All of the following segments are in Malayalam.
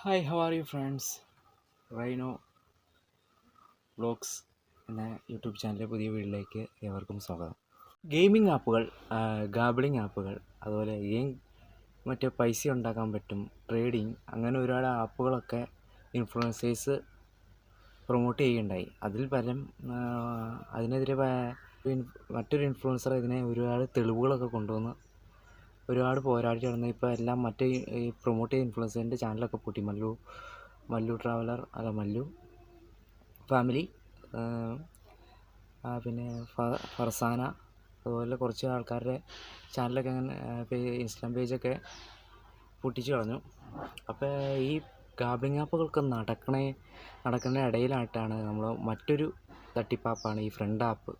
Hi how are you friends? Rhino vlogs എന്ന യൂട്യൂബ് ചാനലിലെ പുതിയ വീഡിയോയിലേക്ക് ഏവർക്കും സ്വാഗതം. ഗെയിമിംഗ് ആപ്പുകൾ, ഗാബിളിംഗ് ആപ്പുകൾ, അതുപോലെ മറ്റേ പൈസ ഉണ്ടാക്കാൻ പറ്റും, ട്രേഡിങ്, അങ്ങനെ ഒരുപാട് ആപ്പുകളൊക്കെ ഇൻഫ്ലുവൻസേഴ്സ് പ്രൊമോട്ട് ചെയ്യുകയുണ്ടായി. അതിൽ പലരും അതിനെതിരെ മറ്റൊരു ഇൻഫ്ലുവൻസർ ഇതിനെ ഒരുപാട് തെളിവുകളൊക്കെ കൊണ്ടുവന്ന് ഒരുപാട് പോരാടി നടന്ന് ഇപ്പോൾ എല്ലാം മറ്റേ ഈ പ്രൊമോട്ട് ചെയ്ത ഇൻഫ്ലുവൻസറിൻ്റെ ചാനലൊക്കെ പൂട്ടി. മല്ലു ട്രാവലർ, അല്ല മല്ലു ഫാമിലി, പിന്നെ ഫർസാന, അതുപോലെ കുറച്ച് ആൾക്കാരുടെ ചാനലൊക്കെ അങ്ങനെ ഇൻസ്റ്റാഗ്രാം പേജൊക്കെ പൊട്ടിച്ചു കളഞ്ഞു. അപ്പോൾ ഈ ഗാബ്ലിംഗ് ആപ്പുകൾക്ക് നടക്കുന്ന ഇടയിലായിട്ടാണ് നമ്മൾ മറ്റൊരു തട്ടിപ്പാപ്പാണ് ഈ ഫ്രണ്ട് ആപ്പ്.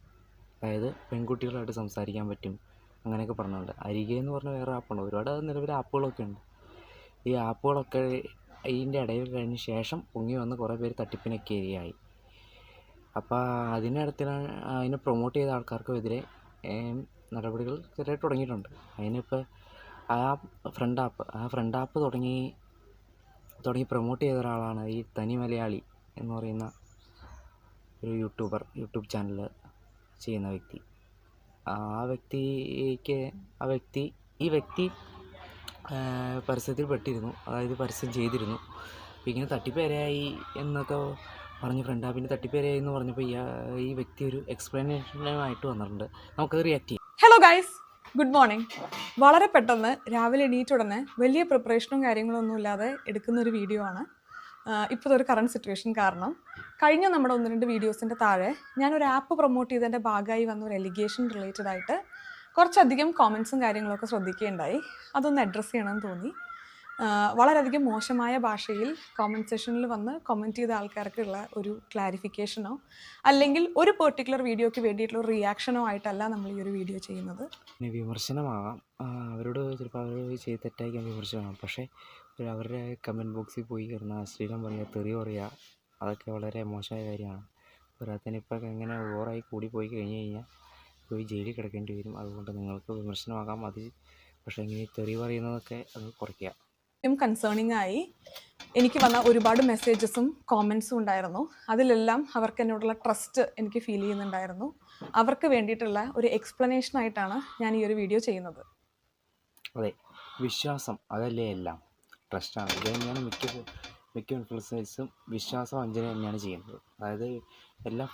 അതായത് പെൺകുട്ടികളായിട്ട് സംസാരിക്കാൻ പറ്റും അങ്ങനെയൊക്കെ പറഞ്ഞുകൊണ്ട്. അരികെ എന്ന് പറഞ്ഞ വേറെ ആപ്പുണ്ട്. ഒരുപാട് നിലവിൽ ആപ്പുകളൊക്കെ ഉണ്ട്. ഈ ആപ്പുകളൊക്കെ ഇതിൻ്റെ ഇടയിൽ കഴിഞ്ഞ ശേഷം പൊങ്ങി വന്ന് കുറേ പേര് തട്ടിപ്പിനൊക്കെ ഇരയായി. അപ്പോൾ അതിനെ പ്രൊമോട്ട് ചെയ്ത ആൾക്കാർക്കെതിരെ നടപടികൾ ചെറിയ തുടങ്ങിയിട്ടുണ്ട്. അതിനിപ്പോൾ ഫ്രണ്ട് ആപ്പ് തുടങ്ങി പ്രൊമോട്ട് ചെയ്ത ഒരാളാണ് ഈ തനി മലയാളി എന്ന് പറയുന്ന ഒരു യൂട്യൂബ് ചാനൽ ചെയ്യുന്ന വ്യക്തി. ഈ വ്യക്തി പരസ്യത്തിൽ പെട്ടിരുന്നു, അതായത് പരസ്യം ചെയ്തിരുന്നു. അപ്പോൾ ഇങ്ങനെ തട്ടിപ്പേരായി എന്നൊക്കെ പറഞ്ഞ് ഫ്രണ്ട് ആപ്പിൻ്റെ തട്ടിപ്പേരായി എന്ന് പറഞ്ഞപ്പോൾ ഈ വ്യക്തി ഒരു എക്സ്പ്ലനേഷനുമായിട്ട് വന്നിട്ടുണ്ട്. നമുക്കത് റിയാക്ട് ചെയ്യാം. Hello guys, good morning. വളരെ പെട്ടെന്ന് രാവിലെ എണീറ്റുടനെ വലിയ പ്രിപ്പറേഷനും കാര്യങ്ങളൊന്നും ഇല്ലാതെ എടുക്കുന്ന ഒരു വീഡിയോ ആണ്. ഇപ്പോഴത്തെ ഒരു കറണ്ട് സിറ്റുവേഷൻ കാരണം കഴിഞ്ഞ നമ്മുടെ 1-2 വീഡിയോസിൻ്റെ താഴെ ഞാനൊരു ആപ്പ് പ്രൊമോട്ട് ചെയ്തതിൻ്റെ ഭാഗമായി വന്ന ഒരു എലിഗേഷൻ റിലേറ്റഡ് ആയിട്ട് കുറച്ചധികം കോമൻസും കാര്യങ്ങളൊക്കെ ശ്രദ്ധിക്കുകയുണ്ടായി. അതൊന്ന് അഡ്രസ്സ് ചെയ്യണമെന്ന് തോന്നി. വളരെയധികം മോശമായ ഭാഷയിൽ കോമൻറ്റ് സെഷനിൽ വന്ന് കമൻറ്റ് ചെയ്ത ആൾക്കാർക്കുള്ള ഒരു ക്ലാരിഫിക്കേഷനോ അല്ലെങ്കിൽ ഒരു പെർട്ടിക്കുലർ വീഡിയോയ്ക്ക് വേണ്ടിയിട്ടുള്ള ഒരു റിയാക്ഷനോ ആയിട്ടല്ല നമ്മൾ ഈ ഒരു വീഡിയോ ചെയ്യുന്നത്. വിമർശനമാകാം, അവരോട് ചിലപ്പോൾ അവർ ചെയ്ത് തെറ്റായിരിക്കാൻ വിമർശനമാകാം. പക്ഷേ അവരുടെ കമൻറ്റ് ബോക്സിൽ പോയി കയറുന്ന അശ്ലീലം പറയുക, തെറി പറയുക, അതൊക്കെ വളരെ മോശമായ കാര്യമാണ്. പോരാത്തതിന് ഇപ്പോൾ ഇങ്ങനെ ഓവറായി കൂടിപ്പോയി കഴിഞ്ഞ് കഴിഞ്ഞാൽ പോയി ജയിലിൽ കിടക്കേണ്ടി വരും. അതുകൊണ്ട് നിങ്ങൾക്ക് വിമർശനമാകാം, പക്ഷേ ഇങ്ങനെ തെറി പറയുന്നതൊക്കെ അത് കുറയ്ക്കുക. കൺസേണിംഗ് ആയി എനിക്ക് വന്ന ഒരുപാട് മെസ്സേജസും കോമൻസും ഉണ്ടായിരുന്നു. അതിലെല്ലാം അവർക്ക് എന്നോടുള്ള ട്രസ്റ്റ് എനിക്ക് ഫീൽ ചെയ്യുന്നുണ്ടായിരുന്നു. അവർക്ക് വേണ്ടിയിട്ടുള്ള ഒരു എക്സ്പ്ലനേഷൻ ആയിട്ടാണ് ഞാൻ ഈ ഒരു വീഡിയോ ചെയ്യുന്നത്. അതെ, വിശ്വാസം അതല്ലേ എല്ലാം. ട്രസ്റ്റാണ്. ഇത് തന്നെയാണ് മിക്ക ഇൻഫ്ലുവൻസേഴ്സും വിശ്വാസം വഞ്ചന തന്നെയാണ് ചെയ്യുന്നത്. അതായത്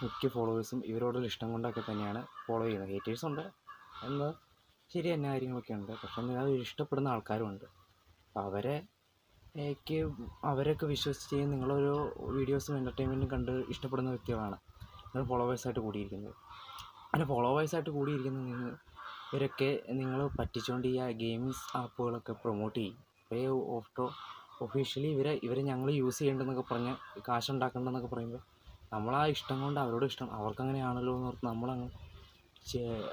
മിക്ക ഫോളോവേഴ്സും ഇവരോടുള്ള ഇഷ്ടം കൊണ്ടൊക്കെ തന്നെയാണ് ഫോളോ ചെയ്യുന്നത്. ഹേറ്റേഴ്സ് ഉണ്ട് എന്നത് ശരി തന്നെ, കാര്യങ്ങളൊക്കെ ഉണ്ട്. പക്ഷേ അത് ഇഷ്ടപ്പെടുന്ന ആൾക്കാരുമുണ്ട്. അപ്പോൾ അവരൊക്കെ വിശ്വസിച്ച് നിങ്ങളൊരു വീഡിയോസും എൻ്റർടൈൻമെൻറ്റും കണ്ട് ഇഷ്ടപ്പെടുന്ന വ്യക്തികളാണ് നിങ്ങൾ ഫോളോവേഴ്സായിട്ട് കൂടിയിരിക്കുന്നത്. അങ്ങനെ ഫോളോവേഴ്സായിട്ട് കൂടിയിരിക്കുന്ന ഇവരൊക്കെ നിങ്ങൾ പറ്റിച്ചുകൊണ്ട് ഈ ഗെയിമിങ്സ് ആപ്പുകളൊക്കെ പ്രൊമോട്ട് ചെയ്യും. അപ്പോൾ ഒഫീഷ്യലി ഇവരെ ഞങ്ങൾ യൂസ് ചെയ്യേണ്ടതെന്നൊക്കെ പറഞ്ഞ് കാശുണ്ടാക്കേണ്ടതെന്നൊക്കെ പറയുമ്പോൾ നമ്മളാ ഇഷ്ടം കൊണ്ട് അവരോട് ഇഷ്ടം അവർക്കങ്ങനെയാണല്ലോ എന്ന് ഓർത്ത് നമ്മളങ്ങ്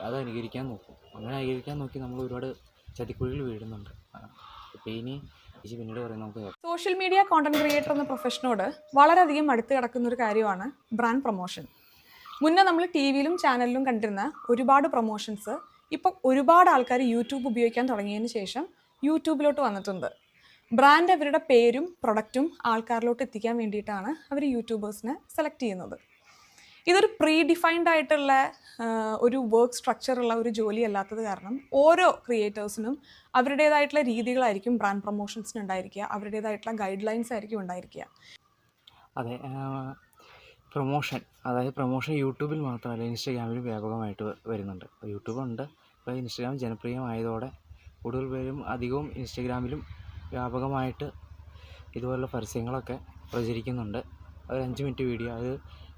അത് അനുകരിക്കാൻ നോക്കും. അങ്ങനെ അനുകരിക്കാൻ നോക്കി നമ്മൾ ഒരുപാട് ചതിക്കുഴിയിൽ വീഴുന്നുണ്ട്. അപ്പോൾ പിന്നീട് പറയും നമുക്ക്. സോഷ്യൽ മീഡിയ കോണ്ടന്റ് ക്രിയേറ്റർ എന്ന പ്രൊഫഷനോട് വളരെയധികം അടുത്ത് കിടക്കുന്ന ഒരു കാര്യമാണ് ബ്രാൻഡ് പ്രൊമോഷൻ. മുന്നേ നമ്മൾ ടി വിയിലും ചാനലിലും കണ്ടിരുന്ന ഒരുപാട് പ്രൊമോഷൻസ് ഇപ്പോൾ ഒരുപാട് ആൾക്കാർ യൂട്യൂബ് ഉപയോഗിക്കാൻ തുടങ്ങിയതിന് ശേഷം യൂട്യൂബിലോട്ട് വന്നിട്ടുണ്ട്. ബ്രാൻഡ് അവരുടെ പേരും പ്രൊഡക്റ്റും ആൾക്കാരിലോട്ട് എത്തിക്കാൻ വേണ്ടിയിട്ടാണ് അവർ യൂട്യൂബേഴ്സിനെ സെലക്ട് ചെയ്യുന്നത്. ഇതൊരു പ്രീ ഡിഫൈൻഡ് ആയിട്ടുള്ള ഒരു വർക്ക് സ്ട്രക്ചറുള്ള ഒരു ജോലി അല്ലാത്തത് കാരണം ഓരോ ക്രിയേറ്റേഴ്സിനും അവരുടേതായിട്ടുള്ള രീതികളായിരിക്കും ബ്രാൻഡ് പ്രൊമോഷൻസിന് ഉണ്ടായിരിക്കുക, അവരുടേതായിട്ടുള്ള ഗൈഡ് ലൈൻസ് ആയിരിക്കും ഉണ്ടായിരിക്കുക. അതെ, പ്രൊമോഷൻ യൂട്യൂബിൽ മാത്രമല്ല ഇൻസ്റ്റാഗ്രാമിലും വ്യാപകമായിട്ട് വരുന്നുണ്ട്. യൂട്യൂബുണ്ട്, ഇപ്പോൾ ഇൻസ്റ്റാഗ്രാം ജനപ്രിയമായതോടെ കൂടുതൽ പേരും അധികവും ഇൻസ്റ്റാഗ്രാമിലും വ്യാപകമായിട്ട് ഇതുപോലുള്ള പരസ്യങ്ങളൊക്കെ പ്രചരിക്കുന്നുണ്ട്. ഒരു 5 മിനിറ്റ് വീഡിയോ, അത്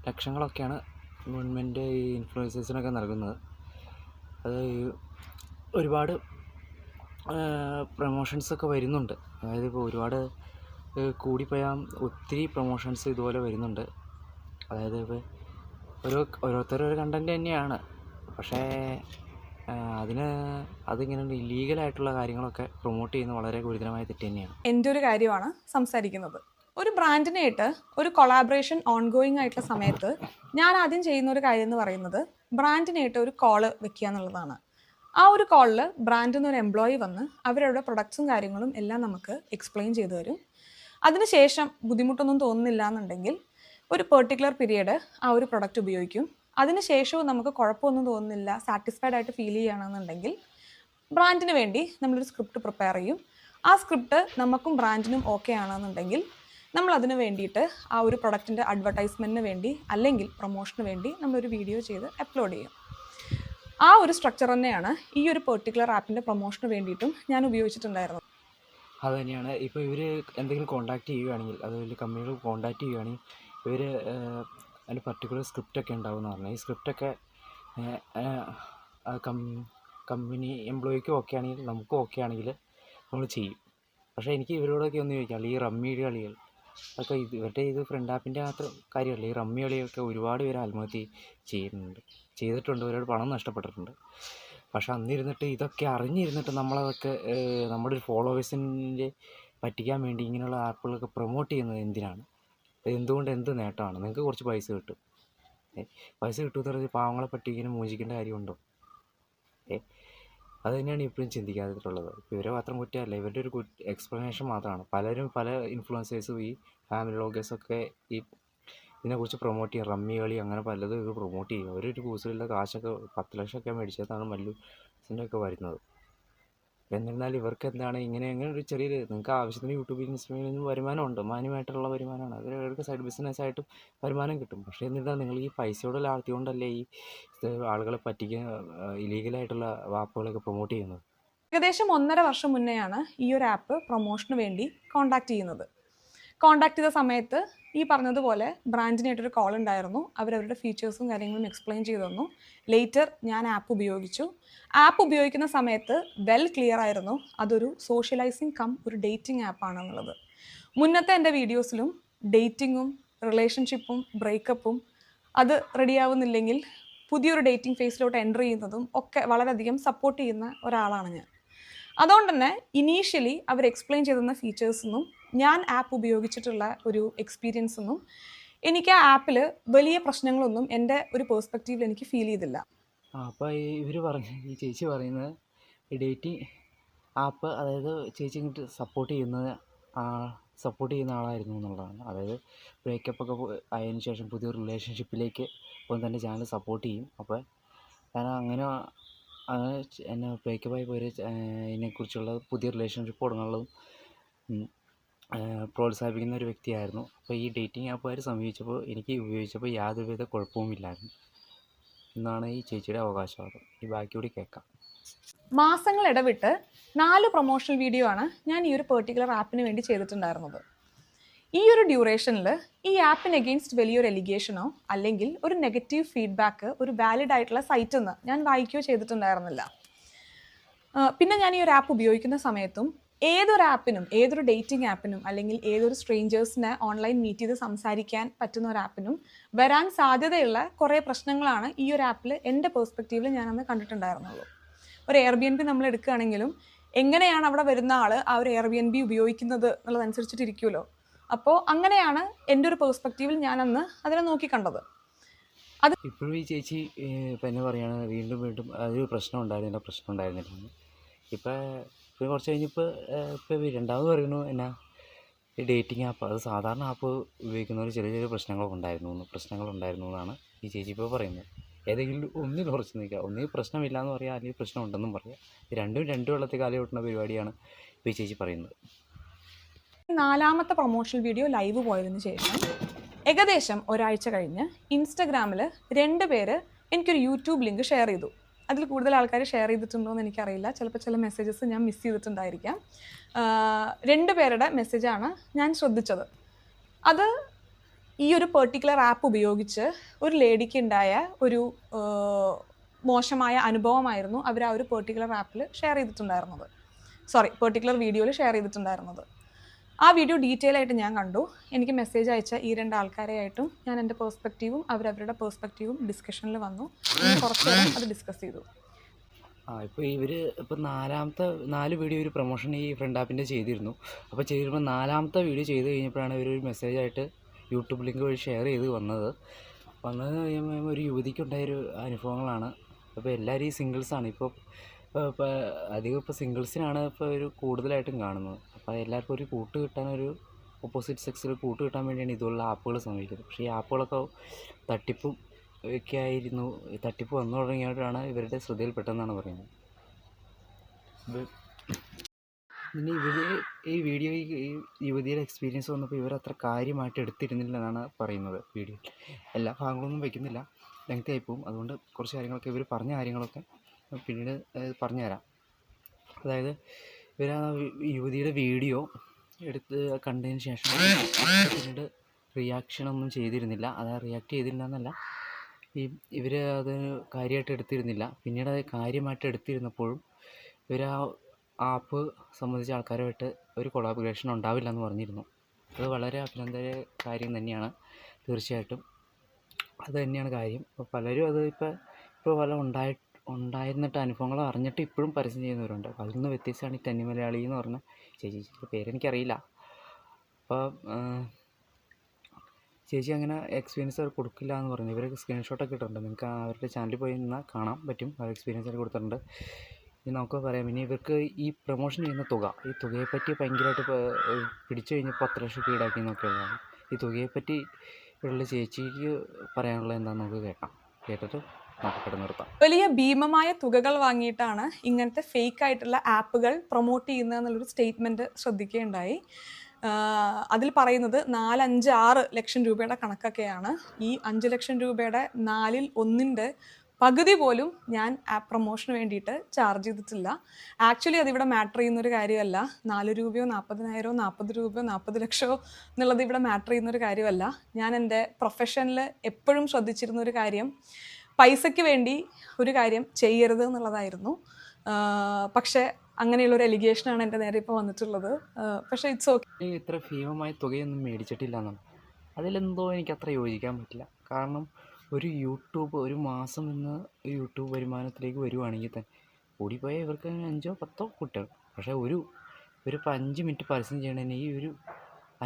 ലക്ഷങ്ങളൊക്കെയാണ് ഗവൺമെൻറ് ഈ ഇൻഫ്ലുവൻസേഴ്സിനൊക്കെ നൽകുന്നത്. അത് ഒരുപാട് പ്രൊമോഷൻസൊക്കെ വരുന്നുണ്ട്. അതായത് ഇപ്പോൾ ഒരുപാട് കൂടിപ്പോയാൽ ഒത്തിരി പ്രൊമോഷൻസ് ഇതുപോലെ വരുന്നുണ്ട്. അതായത് ഇപ്പോൾ ഓരോരുത്തരൊരു കണ്ടൻറ്റ് തന്നെയാണ്, പക്ഷേ അതിങ്ങനെ ഇല്ലീഗലായിട്ടുള്ള കാര്യങ്ങളൊക്കെ പ്രൊമോട്ട് ചെയ്യുന്നത് വളരെ ഗുരുതരമായ തെറ്റ് തന്നെയാണ്. എൻ്റെ ഒരു കാര്യമാണ് സംസാരിക്കുന്നത്. ഒരു ബ്രാൻഡിനായിട്ട് ഒരു കൊളാബറേഷൻ ഓൺഗോയിങ് ആയിട്ടുള്ള സമയത്ത് ഞാൻ ആദ്യം ചെയ്യുന്ന ഒരു കാര്യം എന്ന് പറയുന്നത് ബ്രാൻഡിനായിട്ട് ഒരു കോള് വെക്കുക എന്നുള്ളതാണ്. ആ ഒരു കോളിൽ ബ്രാൻഡിൽ നിന്ന് ഒരു എംപ്ലോയി വന്ന് അവരുടെ പ്രൊഡക്ട്സും കാര്യങ്ങളും എല്ലാം നമുക്ക് എക്സ്പ്ലെയിൻ ചെയ്തു തരും. അതിനുശേഷം ബുദ്ധിമുട്ടൊന്നും തോന്നുന്നില്ല എന്നുണ്ടെങ്കിൽ ഒരു പെർട്ടിക്കുലർ പീരീഡ് ആ ഒരു പ്രൊഡക്റ്റ് ഉപയോഗിക്കും. അതിനുശേഷവും നമുക്ക് കുഴപ്പമൊന്നും തോന്നുന്നില്ല, സാറ്റിസ്ഫൈഡ് ആയിട്ട് ഫീൽ ചെയ്യുകയാണെന്നുണ്ടെങ്കിൽ ബ്രാൻഡിന് വേണ്ടി നമ്മളൊരു സ്ക്രിപ്റ്റ് പ്രിപ്പയർ ചെയ്യും. ആ സ്ക്രിപ്റ്റ് നമുക്കും ബ്രാൻഡിനും ഓക്കെ ആണെന്നുണ്ടെങ്കിൽ നമ്മൾ അതിന് വേണ്ടിയിട്ട് ആ ഒരു പ്രൊഡക്റ്റിൻ്റെ അഡ്വർടൈസ്മെൻറ്റിന് വേണ്ടി അല്ലെങ്കിൽ പ്രൊമോഷന് വേണ്ടി നമ്മളൊരു വീഡിയോ ചെയ്ത് അപ്ലോഡ് ചെയ്യും. ആ ഒരു സ്ട്രക്ചർ തന്നെയാണ് ഈ ഒരു പെർട്ടിക്കുലർ ആപ്പിൻ്റെ പ്രൊമോഷന് വേണ്ടിയിട്ടും ഞാൻ ഉപയോഗിച്ചിട്ടുണ്ടായിരുന്നത്. അത് തന്നെയാണ്. ഇപ്പോൾ ഇവർ എന്തെങ്കിലും കോൺടാക്റ്റ് ചെയ്യുകയാണെങ്കിൽ, അതുപോലെ കമ്പനികൾ കോൺടാക്റ്റ് ചെയ്യുകയാണെങ്കിൽ ഇവർ അതിന് പർട്ടിക്കുലർ സ്ക്രിപ്റ്റൊക്കെ ഉണ്ടാവും എന്ന് പറഞ്ഞാൽ ഈ സ്ക്രിപ്റ്റൊക്കെ കമ്പനി എംപ്ലോയിക്കും ഓക്കെ ആണെങ്കിൽ നമുക്കും ഓക്കെ ആണെങ്കിൽ നമ്മൾ ചെയ്യും. പക്ഷേ എനിക്ക് ഇവരോടൊക്കെ ഒന്ന് ചോദിക്കാം, ഈ റമ്മി കളികൾ അതൊക്കെ ഇവരുടെ ഇത് ഫ്രണ്ട് ആപ്പിൻ്റെ മാത്രം കാര്യമല്ല, ഈ റമ്മി കളിയൊക്കെ ഒരുപാട് പേര് ആത്മഹത്യ ചെയ്തിട്ടുണ്ട്, ഒരുപാട് പണം നഷ്ടപ്പെട്ടിട്ടുണ്ട്. പക്ഷെ അന്നിരുന്നിട്ട് ഇതൊക്കെ അറിഞ്ഞിരുന്നിട്ട് നമ്മളതൊക്കെ നമ്മുടെ ഒരു ഫോളോവേഴ്സിൻ്റെ പറ്റിക്കാൻ വേണ്ടി ഇങ്ങനെയുള്ള ആപ്പുകളൊക്കെ പ്രൊമോട്ട് ചെയ്യുന്നത് എന്തിനാണ്? എന്തുകൊണ്ട് എന്ത് നേട്ടമാണ്? നിങ്ങൾക്ക് കുറച്ച് പൈസ കിട്ടും. പൈസ കിട്ടുമെന്ന് പറഞ്ഞാൽ പാവങ്ങളെ പറ്റിങ്ങനെ മോചിക്കേണ്ട കാര്യമുണ്ടോ? അത് തന്നെയാണ് ഇപ്പോഴും ചിന്തിക്കാതിട്ടുള്ളത്. ഇപ്പോൾ ഇവരെ മാത്രം കുറ്റമല്ല, ഇവരുടെ ഒരു എക്സ്പ്ലനേഷൻ മാത്രമാണ്. പലരും പല ഇൻഫ്ലുവൻസേഴ്സും ഈ ഫാമിലി വ്ളോഗേഴ്സൊക്കെ ഈ ഇതിനെക്കുറിച്ച് പ്രൊമോട്ട് ചെയ്യും. റമ്മി കളി അങ്ങനെ പലതും ഇവർ പ്രൊമോട്ട് ചെയ്യും. അവരൊരു കൂസലില്ല കാശൊക്കെ 10 ലക്ഷമൊക്കെ മേടിച്ചതാണ് മല്ലൂസിൻ്റെ ഒക്കെ വരുന്നത്. എന്നിരുന്നാലും ഇവർക്ക് എന്താണ് ഇങ്ങനെ ഒരു ചെറിയൊരു നിങ്ങൾക്ക് ആവശ്യത്തിന് യൂട്യൂബിൽ ഇൻസ്റ്റഗ്രാമിൽ വരുമാനമുണ്ട്, മാന്യമായിട്ടുള്ള വരുമാനമാണ്. അത് അവർക്ക് സൈഡ് ബിസിനസ്സായിട്ടും വരുമാനം കിട്ടും. പക്ഷേ എന്നിട്ടാണ് നിങ്ങൾ ഈ പൈസയോടെ ലാഴ്ത്തിക്കൊണ്ടല്ലേ ഈ ആളുകളെ പറ്റിക്കുന്ന ഇലീഗലായിട്ടുള്ള ആപ്പുകളൊക്കെ പ്രൊമോട്ട് ചെയ്യുന്നത്? ഏകദേശം 1.5 വർഷം മുന്നെയാണ് ഈ ഒരു ആപ്പ് പ്രൊമോഷന് വേണ്ടി കോൺടാക്ട് ചെയ്യുന്നത്. കോൺടാക്ട് ചെയ്ത സമയത്ത് ഈ പറഞ്ഞതുപോലെ ബ്രാൻഡിനായിട്ടൊരു കോൾ ഉണ്ടായിരുന്നു. അവരവരുടെ ഫീച്ചേഴ്സും കാര്യങ്ങളും എക്സ്പ്ലെയിൻ ചെയ്തു തന്നു. ലേറ്റർ ഞാൻ ആപ്പ് ഉപയോഗിച്ചു. ആപ്പ് ഉപയോഗിക്കുന്ന സമയത്ത് വെൽ ക്ലിയർ ആയിരുന്നു അതൊരു സോഷ്യലൈസിങ് കം ഒരു ഡേറ്റിംഗ് ആപ്പാണെന്നുള്ളത്. മുന്നത്തെ എൻ്റെ വീഡിയോസിലും ഡേറ്റിങ്ങും റിലേഷൻഷിപ്പും ബ്രേക്കപ്പും അത് റെഡിയാവുന്നില്ലെങ്കിൽ പുതിയൊരു ഡേറ്റിംഗ് ഫേസിലോട്ട് എൻ്റർ ചെയ്യുന്നതും ഒക്കെ വളരെയധികം സപ്പോർട്ട് ചെയ്യുന്ന ഒരാളാണ് ഞാൻ. അതുകൊണ്ട് തന്നെ ഇനീഷ്യലി അവർ എക്സ്പ്ലെയിൻ ചെയ്തിരുന്ന ഫീച്ചേഴ്സൊന്നും ഞാൻ ആപ്പ് ഉപയോഗിച്ചിട്ടുള്ള ഒരു എക്സ്പീരിയൻസൊന്നും എനിക്ക് ആ ആപ്പിൽ വലിയ പ്രശ്നങ്ങളൊന്നും എൻ്റെ ഒരു പേഴ്സ്പെക്റ്റീവിൽ എനിക്ക് ഫീൽ ചെയ്തില്ല. അപ്പോൾ ഈ ചേച്ചി പറയുന്നത് ഈ ഡേറ്റിംഗ് ആപ്പ് അതായത് ചേച്ചി ഇങ്ങോട്ട് സപ്പോർട്ട് ചെയ്യുന്ന ആളായിരുന്നു എന്നുള്ളതാണ്. അതായത് ബ്രേക്കപ്പൊക്കെ ആയതിനു ശേഷം പുതിയ റിലേഷൻഷിപ്പിലേക്ക് പോകുന്ന തൻ്റെ ചാനൽ സപ്പോർട്ട് ചെയ്യും. അപ്പോൾ ഞാൻ അങ്ങനെ എന്നെ ബ്രേക്കപ്പായി പോയ ഇതിനെക്കുറിച്ചുള്ള പുതിയ റിലേഷൻഷിപ്പ് തുടങ്ങാനുള്ളതും പ്രോത്സാഹിപ്പിക്കുന്ന ഒരു വ്യക്തിയായിരുന്നു. അപ്പോൾ ഈ ഡേറ്റിംഗ് ആപ്പുകാർ സമീപിച്ചപ്പോൾ എനിക്ക് ഉപയോഗിച്ചപ്പോൾ യാതൊരുവിധ കുഴപ്പവുമില്ലായിരുന്നു എന്നാണ് ഈ ചേച്ചിയുടെ അവകാശവാദം. ഈ ബാക്കി കൂടി കേൾക്കാം. മാസങ്ങൾ ഇടവിട്ട് 4 പ്രൊമോഷണൽ വീഡിയോ ആണ് ഞാൻ ഈ ഒരു പെർട്ടിക്കുലർ ആപ്പിന് വേണ്ടി ചെയ്തിട്ടുണ്ടായിരുന്നത്. ഈ ഒരു ഡ്യൂറേഷനിൽ ഈ ആപ്പിന് എഗെയിൻസ്റ്റ് വലിയൊരു എലിഗേഷനോ അല്ലെങ്കിൽ ഒരു നെഗറ്റീവ് ഫീഡ്ബാക്ക് ഒരു വാലിഡ് ആയിട്ടുള്ള സൈറ്റിൽ നിന്ന് ഞാൻ വായിക്കുകയോ ചെയ്തിട്ടുണ്ടായിരുന്നില്ല. പിന്നെ ഞാൻ ഈ ഒരു ആപ്പ് ഉപയോഗിക്കുന്ന സമയത്തും ഏതൊരു ആപ്പിനും ഏതൊരു ഡേറ്റിംഗ് ആപ്പിനും അല്ലെങ്കിൽ ഏതൊരു സ്ട്രേഞ്ചേഴ്സിനെ ഓൺലൈൻ മീറ്റ് ചെയ്ത് സംസാരിക്കാൻ പറ്റുന്ന ഒരു ആപ്പിനും വരാൻ സാധ്യതയുള്ള കുറേ പ്രശ്നങ്ങളാണ് ഈ ഒരു ആപ്പിൽ എൻ്റെ പേഴ്സ്പെക്റ്റീവിൽ ഞാനന്ന് കണ്ടിട്ടുണ്ടായിരുന്നുള്ളൂ. ഒരു എയർബിഎൻബി നമ്മൾ എടുക്കുകയാണെങ്കിലും എങ്ങനെയാണ് അവിടെ വരുന്ന ആൾ ആ ഒരു എയർബിഎൻബി ഉപയോഗിക്കുന്നത് എന്നുള്ളതനുസരിച്ചിട്ടിരിക്കുമല്ലോ. അപ്പോൾ അങ്ങനെയാണ് എൻ്റെ ഒരു പേഴ്സ്പെക്റ്റീവിൽ ഞാനന്ന് അതിനെ നോക്കിക്കണ്ടത്. അത് ഇപ്പോഴും ഈ ചേച്ചി ഇപ്പം എന്നെ പറയുകയാണ് വീണ്ടും അതൊരു പ്രശ്നം ഉണ്ടായിരുന്നില്ല. ഇപ്പോൾ കുറച്ച് കഴിഞ്ഞപ്പോൾ ഇപ്പോൾ രണ്ടാമത് പറയുന്നു എന്നാ ഈ ഡേറ്റിംഗ് ആപ്പ് അത് സാധാരണ ആപ്പ് ഉപയോഗിക്കുന്നവർ ചെറിയ പ്രശ്നങ്ങളുണ്ടായിരുന്നു എന്നാണ് ഈ ചേച്ചി ഇപ്പോൾ പറയുന്നത്. ഏതെങ്കിലും ഒന്നിൽ ഉറച്ചു നിൽക്കുക, ഒന്നിൽ പ്രശ്നമില്ല എന്ന് പറയുക, അല്ലെങ്കിൽ പ്രശ്നം ഉണ്ടെന്നും പറയുക. രണ്ടും വെള്ളത്തിൽ കാലി കൂട്ടുന്ന പരിപാടിയാണ് ഇപ്പോൾ ഈ ചേച്ചി പറയുന്നത്. 4ാമത്തെ പ്രൊമോഷണൽ വീഡിയോ ലൈവ് പോയതിന് ശേഷം ഏകദേശം ഒരാഴ്ച കഴിഞ്ഞ് ഇൻസ്റ്റഗ്രാമിൽ 2 പേര് എനിക്കൊരു യൂട്യൂബ് ലിങ്ക് ഷെയർ ചെയ്തു. അതിൽ കൂടുതൽ ആൾക്കാർ ഷെയർ ചെയ്തിട്ടുണ്ടോ എന്ന് എനിക്കറിയില്ല. ചിലപ്പോൾ ചില മെസ്സേജസ് ഞാൻ മിസ് ചെയ്തിട്ടുണ്ടായിരിക്കാം. 2 പേരുടെ മെസ്സേജാണ് ഞാൻ ശ്രദ്ധിച്ചത്. അത് ഈ ഒരു പെർട്ടിക്കുലർ ആപ്പ് ഉപയോഗിച്ച് ഒരു ലേഡിക്ക് ഉണ്ടായ ഒരു മോശമായ അനുഭവമായിരുന്നു അവർ ആ ഒരു പെർട്ടിക്കുലർ ആപ്പിൽ പെർട്ടിക്കുലർ വീഡിയോയിൽ ഷെയർ ചെയ്തിട്ടുണ്ടായിരുന്നത്. ആ വീഡിയോ ഡീറ്റെയിൽ ആയിട്ട് ഞാൻ കണ്ടു. എനിക്ക് മെസ്സേജ് അയച്ച ഈ 2 ആൾക്കാരെയായിട്ടും ഞാൻ എൻ്റെ പേഴ്സ്പെക്റ്റീവും അവരവരുടെ പേഴ്സ്പെക്റ്റീവും ഡിസ്കഷനിൽ വന്നു. കുറച്ച് നേരം അത് ഡിസ്കസ് ചെയ്തു. ഇപ്പോൾ ഇവർ 4 വീഡിയോ ഒരു പ്രൊമോഷൻ ഈ ഫ്രണ്ട് ആപ്പിൻ്റെ ചെയ്തിരുന്നു. അപ്പോൾ ചെയ്തിരുമ്പോൾ 4ാമത്തെ വീഡിയോ ചെയ്ത് കഴിഞ്ഞപ്പോഴാണ് ഇവരൊരു മെസ്സേജായിട്ട് യൂട്യൂബ് ലിങ്ക് വഴി ഷെയർ ചെയ്ത് വന്നത് കഴിയുമ്പോൾ ഒരു യുവതിക്കുണ്ടായൊരു അനുഭവങ്ങളാണ്. അപ്പോൾ എല്ലാവരും ഈ സിംഗിൾസാണ് ഇപ്പോൾ അധികം ഇപ്പോൾ സിംഗിൾസിനാണ് ഇപ്പോൾ ഒരു കൂടുതലായിട്ടും കാണുന്നത്. അപ്പോൾ എല്ലാവർക്കും ഒരു കൂട്ട് കിട്ടാനൊരു ഓപ്പോസിറ്റ് സെക്സിൽ കൂട്ട് കിട്ടാൻ വേണ്ടിയാണ് ഇതുപോലുള്ള ആപ്പുകൾ സമീപിക്കുന്നത്. പക്ഷേ ഈ ആപ്പുകളൊക്കെ തട്ടിപ്പും ഒക്കെ ആയിരുന്നു. തട്ടിപ്പ് വന്നു തുടങ്ങിയപ്പോഴാണ് ഇവരുടെ ശ്രദ്ധയിൽപ്പെട്ടതെന്നാണ് പറയുന്നത്. പിന്നെ ഈ വീഡിയോ ഈ യുവതിയുടെ എക്സ്പീരിയൻസ് വന്നപ്പോൾ ഇവരത്ര കാര്യമായിട്ട് എടുത്തിരുന്നില്ല എന്നാണ് പറയുന്നത്. വീഡിയോ എല്ലാ ഭാഗങ്ങളൊന്നും വയ്ക്കുന്നില്ല, ലെങ്തി ആയിപ്പോവും. അതുകൊണ്ട് കുറച്ച് കാര്യങ്ങളൊക്കെ ഇവർ പറഞ്ഞ കാര്യങ്ങളൊക്കെ പിന്നീട് പറഞ്ഞു തരാം. അതായത് ഇവർ ആ യുവതിയുടെ വീഡിയോ എടുത്ത് കണ്ടതിന് ശേഷം പിന്നീട് റിയാക്ഷനൊന്നും ചെയ്തിരുന്നില്ല. അതായത് റിയാക്ട് ചെയ്തില്ല എന്നല്ല, ഇവർ അത് കാര്യമായിട്ട് എടുത്തിരുന്നില്ല. പിന്നീട് അത് കാര്യമായിട്ട് എടുത്തിരുന്നപ്പോഴും ഇവർ ആ ആപ്പ് സംബന്ധിച്ച ആൾക്കാരുമായിട്ട് ഒരു കൊളാബറേഷൻ ഉണ്ടാവില്ല എന്ന് പറഞ്ഞിരുന്നു. അത് വളരെ അഭിനന്ദന കാര്യം തന്നെയാണ്. തീർച്ചയായിട്ടും അത് തന്നെയാണ് കാര്യം. അപ്പോൾ പലരും അത് ഇപ്പോൾ പല ഉണ്ടായിരുന്നിട്ട് അനുഭവങ്ങൾ അറിഞ്ഞിട്ട് ഇപ്പോഴും പരസ്യം ചെയ്യുന്നവരുണ്ട്. അപ്പോൾ അതിൽ നിന്ന് വ്യത്യസ്തമാണ് ഈ തനി മലയാളി എന്ന് പറഞ്ഞ ചേച്ചിയുടെ പേരെനിക്കറിയില്ല. അപ്പോൾ ചേച്ചി അങ്ങനെ എക്സ്പീരിയൻസ് അവർ കൊടുക്കില്ല എന്ന് പറഞ്ഞു. ഇവരൊക്കെ സ്ക്രീൻഷോട്ടൊക്കെ ഇട്ടിട്ടുണ്ട്, നിങ്ങൾക്ക് അവരുടെ ചാനലിൽ പോയി നിന്നാൽ കാണാൻ പറ്റും. അവർ എക്സ്പീരിയൻസ് ഒക്കെ കൊടുത്തിട്ടുണ്ട്. ഇനി നമുക്ക് പറയാം. ഇനി ഇവർക്ക് ഈ പ്രൊമോഷൻ ചെയ്യുന്ന ഈ തുകയെപ്പറ്റി ഭയങ്കരമായിട്ട് പിടിച്ചു കഴിഞ്ഞപ്പോൾ 10 ലക്ഷം ഈടാക്കി എന്നൊക്കെയുള്ളതാണ്. ഈ തുകയെപ്പറ്റി ഉള്ള ചേച്ചിക്ക് പറയാനുള്ളത് എന്താണെന്ന് നമുക്ക് കേട്ടിട്ട് നമുക്ക് നിർത്താം. വലിയ ഭീമമായ തുകകൾ വാങ്ങിയിട്ടാണ് ഇങ്ങനത്തെ ഫേക്ക് ആയിട്ടുള്ള ആപ്പുകൾ പ്രൊമോട്ട് ചെയ്യുന്നത് എന്നുള്ളൊരു സ്റ്റേറ്റ്മെൻറ്റ് ശ്രദ്ധിക്കുകയുണ്ടായി. അതിൽ പറയുന്നത് 4-5-6 ലക്ഷം രൂപയുടെ കണക്കൊക്കെയാണ്. ഈ 5 ലക്ഷം രൂപയുടെ 1/4 പകുതി പോലും ഞാൻ ആപ്പ് പ്രൊമോഷന് വേണ്ടിയിട്ട് ചാർജ് ചെയ്തിട്ടില്ല. ആക്ച്വലി അതിവിടെ മാറ്റർ ചെയ്യുന്നൊരു കാര്യമല്ല. 4 രൂപയോ 40,000 40 രൂപയോ 40 ലക്ഷമോ എന്നുള്ളത് ഇവിടെ മാറ്റർ ചെയ്യുന്നൊരു കാര്യമല്ല. ഞാൻ എൻ്റെ പ്രൊഫഷനിൽ എപ്പോഴും ശ്രദ്ധിച്ചിരുന്നൊരു കാര്യം, പൈസയ്ക്ക് വേണ്ടി ഒരു കാര്യം ചെയ്യരുത് എന്നുള്ളതായിരുന്നു. പക്ഷേ അങ്ങനെയുള്ളൊരു എലിഗേഷനാണ് എൻ്റെ നേരെ ഇപ്പോൾ വന്നിട്ടുള്ളത്. പക്ഷേ ഇറ്റ്സ് ഓക്കെ. ഇത്ര ഭീമമായ തുകയൊന്നും മേടിച്ചിട്ടില്ല എന്നാണ്. അതിലെന്തോ എനിക്കത്ര യോജിക്കാൻ പറ്റില്ല. കാരണം ഒരു മാസം എന്ന യൂട്യൂബ് വരുമാനത്തിലേക്ക് വരുവാണെങ്കിൽ തന്നെ കൂടിപ്പോയാൽ ഇവർക്ക് 5-10 കുട്ടികൾ. പക്ഷേ ഇപ്പോൾ 5 മിനിറ്റ് പരസ്യം ചെയ്യണതിന് ഈ ഒരു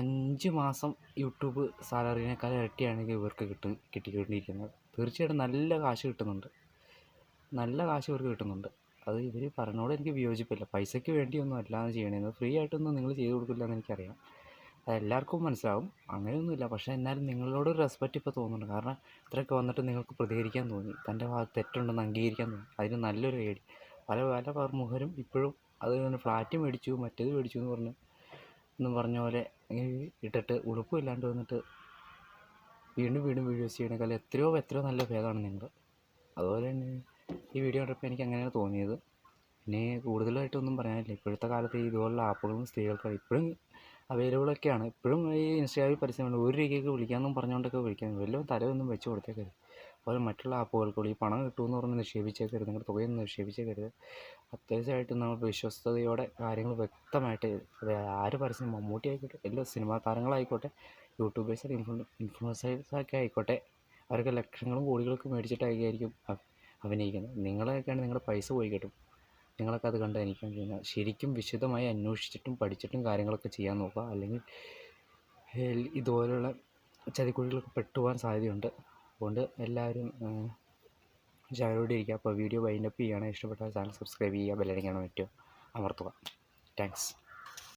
5 മാസം യൂട്യൂബ് സാലറിനേക്കാൾ ഇരട്ടിയാണെങ്കിൽ ഇവർക്ക് കിട്ടിക്കൊണ്ടിരിക്കുന്നത്. തീർച്ചയായിട്ടും നല്ല കാശ് കിട്ടുന്നുണ്ട്, നല്ല കാശ് ഇവർക്ക് കിട്ടുന്നുണ്ട്. അത് ഇവർ പറഞ്ഞോട് എനിക്ക് വിയോജിപ്പില്ല. പൈസയ്ക്ക് വേണ്ടിയൊന്നും അല്ലാതെ ചെയ്യണേന്ന്, ഫ്രീ ആയിട്ടൊന്നും നിങ്ങൾ ചെയ്ത് കൊടുക്കില്ല എന്ന് എനിക്കറിയാം. അതെല്ലാവർക്കും മനസ്സിലാവും, അങ്ങനെയൊന്നുമില്ല. പക്ഷേ എന്നാലും നിങ്ങളോടൊരു റെസ്പെക്റ്റ് ഇപ്പോൾ തോന്നുന്നുണ്ട്. കാരണം ഇത്രയൊക്കെ വന്നിട്ട് നിങ്ങൾക്ക് പ്രതികരിക്കാൻ തോന്നി, തൻ്റെ ഭാഗത്ത് തെറ്റുണ്ടെന്ന് അംഗീകരിക്കാൻ തോന്നി. അതിന് നല്ലൊരു ഐഡിയ. പല പ്രമുഖരും ഇപ്പോഴും അത് ഫ്ലാറ്റ് മേടിച്ചു മറ്റേത് മേടിച്ചു എന്ന് പറഞ്ഞ പോലെ ഇട്ടിട്ട് ഉടുപ്പില്ലാണ്ട് വന്നിട്ട് വീണ്ടും വീഡിയോസ് ചെയ്യണേക്കാൾ എത്രയോ നല്ല ഭേദമാണ് നിങ്ങൾ. അതുപോലെ തന്നെ ഈ വീഡിയോ കണ്ടപ്പോൾ എനിക്ക് അങ്ങനെയാണ് തോന്നിയത്. പിന്നെ കൂടുതലായിട്ടൊന്നും പറയാനില്ല. ഇപ്പോഴത്തെ കാലത്ത് ഇതുപോലുള്ള ആപ്പുകളും സ്ത്രീകൾക്ക് ഇപ്പോഴും അവൈലബിളൊക്കെയാണ്. ഇപ്പോഴും ഈ ഇൻസ്റ്റാഗ്രാമിൽ പരസ്യമുണ്ട്, 1 രൂപയ്ക്ക് വിളിക്കാമെന്നും പറഞ്ഞുകൊണ്ടൊക്കെ വിളിക്കുന്നത്. വല്ലതും തലയൊന്നും വെച്ച് കൊടുത്തേക്കരുത്. അതുപോലെ മറ്റുള്ള ആപ്പുകൾക്കുള്ള ഈ പണം കിട്ടുമെന്ന് പറഞ്ഞ് നിക്ഷേപിച്ചേക്കരുത്, നിങ്ങളുടെ തുകയൊന്നും നിക്ഷേപിച്ചേക്കരുത്. അത്യാവശ്യമായിട്ട് നമ്മൾ വിശ്വസ്തയോടെ കാര്യങ്ങൾ വ്യക്തമായിട്ട്, ആര് പരസ്യം, മമ്മൂട്ടി ആയിക്കോട്ടെ, എല്ലാ സിനിമാ താരങ്ങളായിക്കോട്ടെ, യൂട്യൂബേഴ്സ് ഇൻഫ്ലുവൻസേഴ്സൊക്കെ ആയിക്കോട്ടെ, അവർക്ക് ലക്ഷങ്ങളും കോടികളൊക്കെ മേടിച്ചിട്ടായിരിക്കും അഭിനയിക്കുന്നത്. നിങ്ങളൊക്കെയാണ് നിങ്ങളുടെ പൈസ പോയി കിട്ടും. നിങ്ങളൊക്കെ അത് കണ്ട് എനിക്കും ചെയ്യുന്നത്. ശരിക്കും വിശദമായി അന്വേഷിച്ചിട്ടും പഠിച്ചിട്ടും കാര്യങ്ങളൊക്കെ ചെയ്യാൻ നോക്കുക. അല്ലെങ്കിൽ ഇതുപോലുള്ള ചതിക്കുഴികളൊക്കെ പെട്ടുപോകാൻ സാധ്യതയുണ്ട്. അതുകൊണ്ട് എല്ലാവരും ജാഗ്രതയോടെ ഇരിക്കുക. അപ്പോൾ വീഡിയോ വൈൻഡപ്പ് ചെയ്യുകയാണ്. ഇഷ്ടപ്പെട്ടാൽ ചാനൽ സബ്സ്ക്രൈബ് ചെയ്യുക, ബെല്ലൈക്കൺ പറ്റുമോ അമർത്തുക. താങ്ക്സ്.